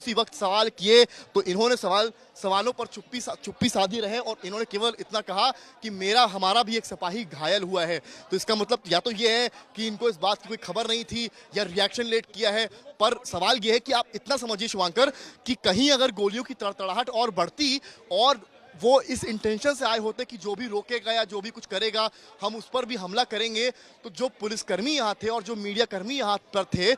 उसी वक्त सवाल किए तो इन्होंने सवालों पर चुप्पी साधी रहे और इन्होंने केवल इतना कहा कि हमारा भी एक सिपाही घायल हुआ है। तो इसका मतलब या तो ये है कि इनको इस बात की कोई खबर नहीं थी या रिएक्शन लेट किया है। पर सवाल ये है कि आप इतना समझिए शुभांकर कि कहीं अगर गोलियों की तड़तड़ाहट और बढ़ती और वो इस इंटेंशन से आए होते कि जो भी रोकेगा या जो भी कुछ करेगा हम उस पर भी हमला करेंगे, तो जो पुलिसकर्मी यहाँ थे और जो मीडिया कर्मी यहाँ पर थे,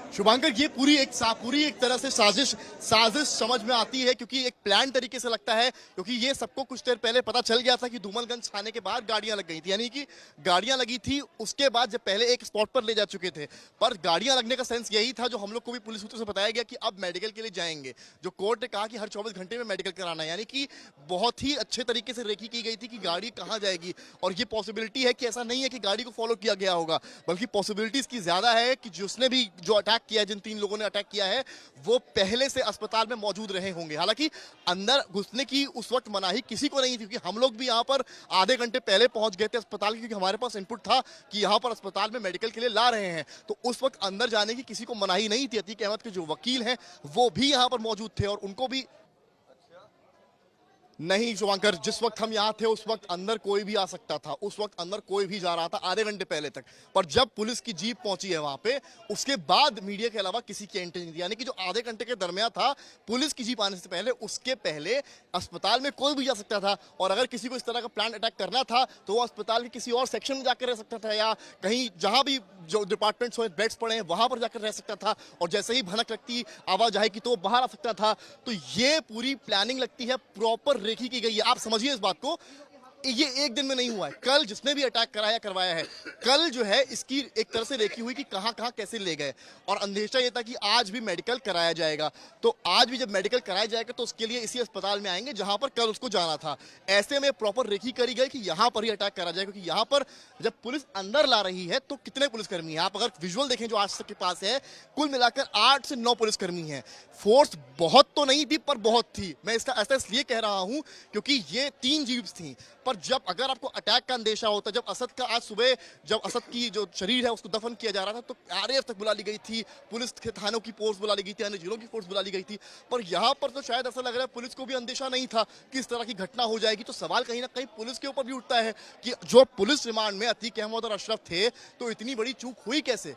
शुभांकर, ये पूरी एक तरह से साजिश समझ में आती है, क्योंकि एक प्लान तरीके से लगता है, क्योंकि ये सबको कुछ देर पहले पता चल गया था कि धूमलगंज थाने के बाहर गाड़ियां लग गई थी, यानी कि गाड़ियां लगी थी उसके बाद जब पहले एक स्पॉट पर ले जा चुके थे। पर गाड़ियां लगने का सेंस यही था, जो हम लोग को भी पुलिस सूत्रों से बताया गया कि अब मेडिकल के लिए जाएंगे। जो कोर्ट ने कहा कि हर 24 घंटे में मेडिकल कराना है, यानी कि बहुत ही अच्छे तरीके से रेकी की गई थी कि गाड़ी कहाँ जाएगी। और ये पॉसिबिलिटी है कि ऐसा नहीं है कि गाड़ी को फॉलो किया गया होगा, बल्कि पॉसिबिलिटी इसकी ज्यादा है कि जिसने भी जो अटैक किया, जिन 3 लोगों ने अटैक किया है, वो पहले से अस्पताल में मौजूद रहे होंगे। हालांकि अंदर घुसने की उस वक्त मनाही किसी को नहीं थी, क्योंकि हम लोग भी यहां पर आधे घंटे पहले पहुंच गए थे अस्पताल, क्योंकि हमारे पास इनपुट था कि यहां पर अस्पताल में मेडिकल के लिए ला रहे हैं। तो उस वक्त अंदर जाने की किसी को मनाही नहीं थी। अतीक अहमद के जो वकील हैं वो भी यहां पर मौजूद थे और उनको भी नहीं शुभांकर, जिस वक्त हम यहाँ थे उस वक्त अंदर कोई भी आ सकता था, उस वक्त अंदर कोई भी जा रहा था आधे घंटे पहले तक। पर जब पुलिस की जीप पहुंची है वहां पे, उसके बाद मीडिया के अलावा किसी की एंट्री नहीं थी। यानी कि जो आधे घंटे के दरमियान था पुलिस की जीप आने से पहले, उसके पहले अस्पताल में कोई भी जा सकता था। और अगर किसी को इस तरह का प्लान अटैक करना था तो वो अस्पताल के किसी और सेक्शन में जाकर रह सकता था, या कहीं जहां भी जो डिपार्टमेंट्स हो, बेड्स पड़े हैं, वहां पर जाकर रह सकता था। और जैसे ही भनक लगती, आवाज आएगी तो बाहर आ सकता था। तो ये पूरी प्लानिंग लगती है प्रॉपर रेखी की गई है। आप समझिए इस बात को, ये एक दिन में नहीं हुआ है। कल जिसने भी अटैक कराया करवाया है, कल जो है इसकी एक तरह से देखी हुई कि कहां कहां कैसे ले गए। और अंदेशा ये था कि आज भी मेडिकल कराया जाएगा, तो आज भी जब मेडिकल कराया जाएगा तो उसके लिए इसी अस्पताल में आएंगे जहां पर कल उसको जाना था। ऐसे में प्रॉपर रेखी करी गई कि यहां पर ही अटैक करा जाए, क्योंकि यहां पर जब पुलिस अंदर ला रही है तो कितने पुलिसकर्मी हैं, आप अगर विजुअल देखें जो आज तक के पास है, कुल मिलाकर 8 से 9 पुलिसकर्मी हैं। फोर्स बहुत तो नहीं थी पर बहुत थी। मैं इसका ऐसा इसलिए कह रहा हूं क्योंकि ये 3 जीप्स थी। पर जब अगर आपको अटैक का अंदेशा होता, जब असद का आज सुबह जब असद की जो शरीर है उसको दफन किया जा रहा था, तो आरएएफ तक बुला ली गई थी, पुलिस के थानों की फोर्स बुला ली गई थी, अन्य जिलों की फोर्स बुला ली गई थी। पर यहां पर तो शायद ऐसा लग रहा है पुलिस को भी अंदेशा नहीं था कि इस तरह की घटना हो जाएगी। तो सवाल कहीं ना कहीं पुलिस के ऊपर भी उठता है कि जो पुलिस रिमांड में अतीक अहमद और अशरफ थे, तो इतनी बड़ी चूक हुई कैसे?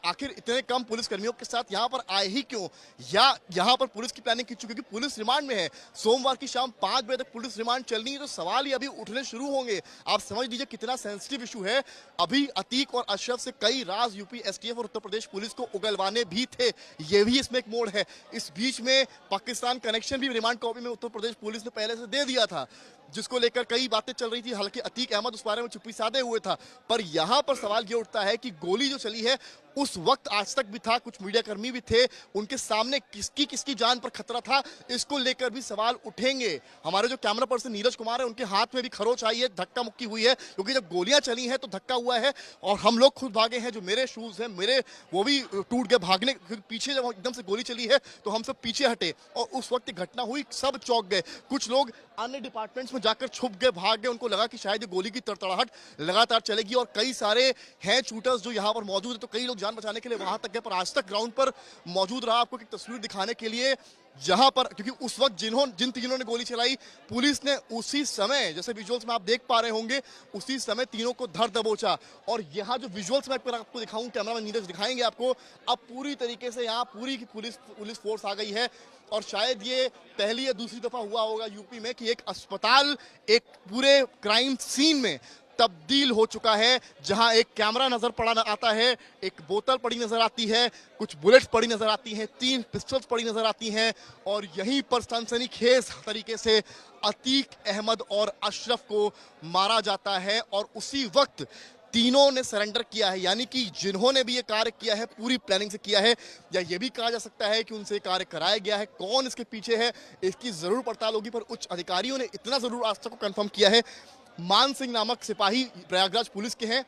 आखिर इतने कम पुलिसकर्मियों के साथ यहां पर आए ही क्यों? या यहां पर पुलिस की प्लानिंग की चुकी, क्योंकि पुलिस रिमांड में है। सोमवार की शाम 5 बजे तक पुलिस रिमांड चलनी है, तो सवाल ही अभी उठने शुरू होंगे। आप समझ लीजिए कितना सेंसिटिव इशू है। अभी अतीक और अशरफ से कई राज यूपी एसटीएफ और उत्तर प्रदेश पुलिस को उगलवाने भी थे, ये भी इसमें एक मोड़ है। इस बीच में पाकिस्तान कनेक्शन भी रिमांड कॉपी में उत्तर प्रदेश पुलिस ने पहले से दे दिया था, जिसको लेकर कई बातें चल रही थी। हालांकि अतीक अहमद उस बारे में चुप्पी साधे हुए था। पर यहां पर सवाल ये उठता है कि गोली जो चली है उस वक्त आज तक भी था, कुछ मीडिया कर्मी भी थे, उनके सामने किसकी जान पर खतरा था, इसको लेकर भी सवाल उठेंगे। हमारे जो कैमरा पर्सन नीरज कुमार है, उनके हाथ में भी खरोच आई है, धक्का मुक्की हुई है, क्योंकि जब गोलियां चली हैं तो धक्का हुआ है और हम लोग खुद भागे हैं। जो मेरे शूज हैं मेरे, वो भी टूट गए भागने पीछे। जब एकदम से गोली चली है तो हम सब पीछे हटे और उस वक्त घटना हुई, सब चौंक गए। कुछ लोग अन्य डिपार्टमेंट्स में जाकर छुप गए, भाग गए, उनको लगा कि शायद ये गोली की तड़तड़ाहट लगातार चलेगी। और कई सारे हैं शूटर्स जो यहाँ पर मौजूद है, तो कई लोग जान बचाने के लिए वहां तक गए, पर आज तक ग्राउंड पर मौजूद रहा। आपको एक तस्वीर दिखाने के लिए, जहां पर, क्योंकि उस वक्त जिन तीनों ने गोली चलाई, पुलिस ने उसी समय, जैसे विजुअल्स में आप देख पा रहे होंगे, उसी समय तीनों को धर दबोचा। और यहाँ जो विजुअल्स में आपको दिखाऊं, कैमरामैन नीरज दिखाएंगे आपको, अब पूरी तरीके से यहाँ पूरी की पुलिस फोर्स आ गई है। और शायद ये पहली या दूसरी दफा हुआ होगा यूपी में कि एक अस्पताल एक पूरे क्राइम सीन में तब्दील हो चुका है, जहां एक कैमरा नजर पड़ा आता है, एक बोतल पड़ी नजर आती है, कुछ बुलेट्स पड़ी नजर आती हैं, 3 पिस्टल्स पड़ी नजर आती हैं। और यहीं पर सनसनीखेज तरीके से अतीक अहमद और अशरफ को मारा जाता है। और उसी वक्त तीनों ने सरेंडर किया है, यानी कि जिन्होंने भी ये कार्य किया है पूरी प्लानिंग से किया है, या ये भी कहा जा सकता है कि उनसे कार्य कराया गया है। कौन इसके पीछे है इसकी जरूर पड़ताल होगी, पर उच्च अधिकारियों ने इतना जरूर आज तक को कंफर्म किया है, मान सिंह नामक सिपाही प्रयागराज पुलिस के हैं,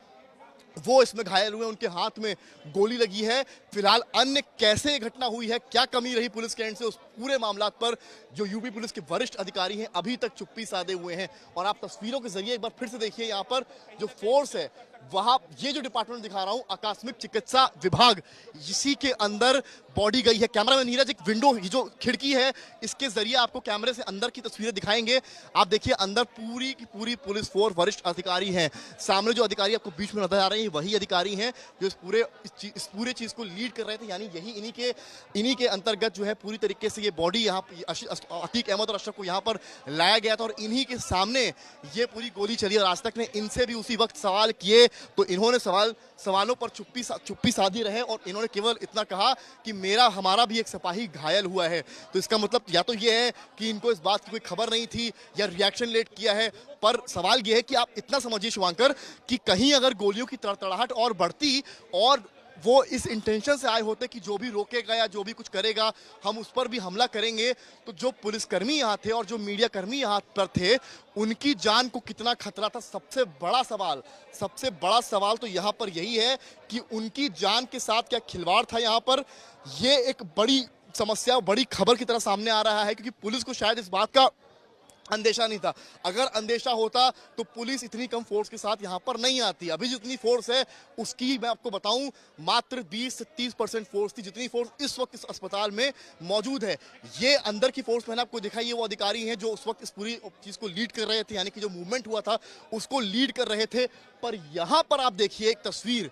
वो इसमें घायल हुए, उनके हाथ में गोली लगी है। फिलहाल अन्य कैसे घटना हुई है, क्या कमी रही पुलिस के एंड से, उस पूरे मामलात पर जो यूपी पुलिस के वरिष्ठ अधिकारी हैं अभी तक चुप्पी साधे हुए हैं। और आप तस्वीरों के जरिए एक बार फिर से देखिए, यहाँ पर जो फोर्स है वहां ये जो डिपार्टमेंट दिखा रहा हूं, आकस्मिक चिकित्सा विभाग, इसी के अंदर बॉडी गई है। कैमरामैन नीरज, एक विंडो, ये जो खिड़की है, इसके जरिए आपको कैमरे से अंदर की तस्वीरें दिखाएंगे। आप देखिए अंदर पूरी की पूरी पुलिस फोर्स, वरिष्ठ अधिकारी हैं। सामने जो अधिकारी आपको बीच में नजर आ रहे हैं, वही अधिकारी हैं जो इस पूरे चीज को लीड कर रहे थे। यानी यही इन्हीं के अंतर्गत जो है पूरी तरीके से ये बॉडी यहाँ अतीक अहमद और अशरफ को यहाँ पर लाया गया था और इन्हीं के सामने ये पूरी गोली चली। और आज तक ने इनसे भी उसी वक्त सवाल किए तो इन्होंने सवालों पर चुप्पी साधी रहे और इन्होंने केवल इतना कहा कि हमारा भी एक सिपाही घायल हुआ है। तो इसका मतलब या तो ये है कि इनको इस बात की कोई खबर नहीं थी या रिएक्शन लेट किया है। पर सवाल ये है कि आप इतना समझिए शुभांकर कि कहीं अगर गोलियों की तड़तड़ाहट और बढ़ती और वो इस इंटेंशन से आए होते कि जो भी रोकेगा या जो भी कुछ करेगा हम उस पर भी हमला करेंगे, तो जो पुलिसकर्मी यहाँ थे और जो मीडिया कर्मी यहाँ पर थे उनकी जान को कितना खतरा था। सबसे बड़ा सवाल तो यहाँ पर यही है कि उनकी जान के साथ क्या खिलवाड़ था यहाँ पर। ये एक बड़ी समस्या, बड़ी खबर की तरह सामने आ रहा है क्योंकि पुलिस को शायद इस बात का अंदेशा नहीं था। अगर अंदेशा होता तो पुलिस इतनी कम फोर्स के साथ यहां पर नहीं आती। अभी जितनी फोर्स है उसकी मैं आपको बताऊं मात्र 20 से 30% फोर्स थी, जितनी फोर्स इस वक्त इस अस्पताल में मौजूद है। ये अंदर की फोर्स मैंने आपको दिखाई है, वो अधिकारी हैं जो उस वक्त इस पूरी चीज को लीड कर रहे थे, यानी कि जो मूवमेंट हुआ था उसको लीड कर रहे थे। पर यहां पर आप देखिए एक तस्वीर